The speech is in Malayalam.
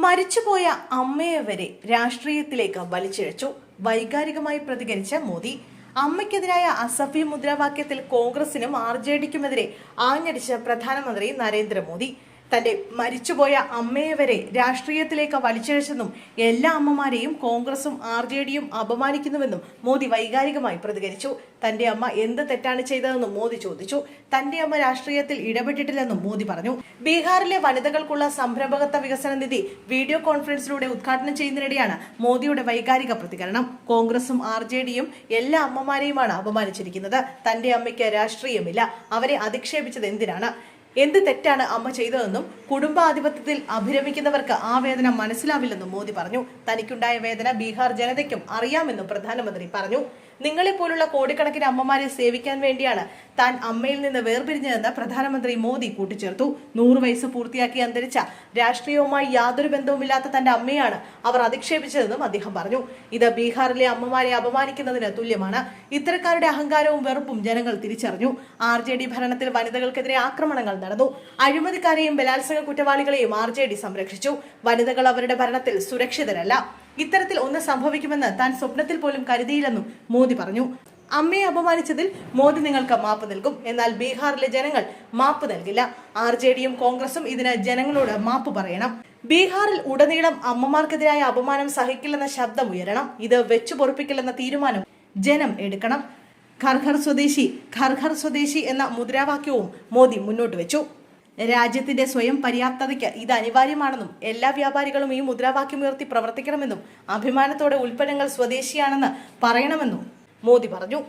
മരിച്ചുപോയ അമ്മയെ വരെ രാഷ്ട്രീയത്തിലേക്ക് വലിച്ചിഴച്ചു. വൈകാരികമായി പ്രതികരിച്ച മോദി. അമ്മയ്ക്കെതിരായ അസഭ്യ മുദ്രാവാക്യത്തിൽ കോൺഗ്രസിനും RJDക്കുമെതിരെ ആഞ്ഞടിച്ച പ്രധാനമന്ത്രി നരേന്ദ്രമോദി. തന്റെ മരിച്ചുപോയ അമ്മയെ വരെ രാഷ്ട്രീയത്തിലേക്ക് വലിച്ചിഴച്ചെന്നും എല്ലാ അമ്മമാരെയും കോൺഗ്രസും RJDയും അപമാനിക്കുന്നുവെന്നും മോദി വൈകാരികമായി പ്രതികരിച്ചു. തന്റെ അമ്മ എന്ത് തെറ്റാണ് ചെയ്തതെന്നും മോദി ചോദിച്ചു. തന്റെ അമ്മ രാഷ്ട്രീയത്തിൽ ഇടപെട്ടിട്ടില്ലെന്നും മോദി പറഞ്ഞു. ബീഹാറിലെ വനിതകൾക്കുള്ള സംരംഭകത്വ വികസന നിധി വീഡിയോ കോൺഫറൻസിലൂടെ ഉദ്ഘാടനം ചെയ്യുന്നതിനിടെയാണ് മോദിയുടെ വൈകാരിക പ്രതികരണം. കോൺഗ്രസും RJDയും എല്ലാ അമ്മമാരെയുമാണ് അപമാനിച്ചിരിക്കുന്നത്. തന്റെ അമ്മയ്ക്ക് രാഷ്ട്രീയമില്ല, അവരെ അധിക്ഷേപിച്ചത് എന്തിനാണ്? എന്ത് തെറ്റാണ് അമ്മ ചെയ്തതെന്നും കുടുംബാധിപത്യത്തിൽ അഭിരമിക്കുന്നവർക്ക് ആ വേദന മനസ്സിലാവില്ലെന്നും മോദി പറഞ്ഞു. തനിക്കുണ്ടായ വേദന ബീഹാർ ജനതയ്ക്കും അറിയാമെന്നും പ്രധാനമന്ത്രി പറഞ്ഞു. നിങ്ങളെപ്പോലുള്ള കോടിക്കണക്കിന് അമ്മമാരെ സേവിക്കാൻ വേണ്ടിയാണ് താൻ അമ്മയിൽ നിന്ന് വേർപിരിഞ്ഞതെന്ന് പ്രധാനമന്ത്രി മോദി കൂട്ടിച്ചേർത്തു. 100 വയസ്സ് പൂർത്തിയാക്കി അന്തരിച്ച രാഷ്ട്രീയവുമായി യാതൊരു ബന്ധവുമില്ലാത്ത തന്റെ അമ്മയാണ് അവർ അധിക്ഷേപിച്ചതെന്നും അദ്ദേഹം പറഞ്ഞു. ഇത് ബീഹാറിലെ അമ്മമാരെ അപമാനിക്കുന്നതിന് തുല്യമാണ്. ഇത്തരക്കാരുടെ അഹങ്കാരവും വെറുപ്പും ജനങ്ങൾ തിരിച്ചറിഞ്ഞു. RJD ഭരണത്തിൽ വനിതകൾക്കെതിരെ ആക്രമണങ്ങൾ നടന്നു. അഴിമതിക്കാരെയും ബലാത്സംഗ കുറ്റവാളികളെയും RJD സംരക്ഷിച്ചു. വനിതകൾ അവരുടെ ഭരണത്തിൽ സുരക്ഷിതരല്ല. ഇത്തരത്തിൽ ഒന്ന് സംഭവിക്കുമെന്ന് താൻ സ്വപ്നത്തിൽ പോലും കരുതിയില്ലെന്നും മോദി പറഞ്ഞു. അമ്മയെ അപമാനിച്ചതിൽ മോദി നിങ്ങൾക്ക് മാപ്പ് നൽകും, എന്നാൽ ബീഹാറിലെ ജനങ്ങൾ മാപ്പ് നൽകില്ല. RJDയും കോൺഗ്രസും ഇതിന് ജനങ്ങളോട് മാപ്പ് പറയണം. ബീഹാറിൽ ഉടനീളം അമ്മമാർക്കെതിരായ അപമാനം സഹിക്കില്ലെന്ന ശബ്ദം ഉയരണം. ഇത് വെച്ചു പൊറുപ്പിക്കില്ലെന്ന തീരുമാനം ജനം എടുക്കണം. ഘർ ഘർ സ്വദേശി, ഘർ ഘർ സ്വദേശി എന്ന മുദ്രാവാക്യവും മോദി മുന്നോട്ട് വെച്ചു. രാജ്യത്തിന്റെ സ്വയം പര്യാപ്തതയ്ക്ക് ഇത് അനിവാര്യമാണെന്നും എല്ലാ വ്യാപാരികളും ഈ മുദ്രാവാക്യം ഉയർത്തി പ്രവർത്തിക്കണമെന്നും അഭിമാനത്തോടെ ഉൽപ്പന്നങ്ങൾ സ്വദേശിയാണെന്ന് പറയണമെന്നും മോദി പറഞ്ഞു.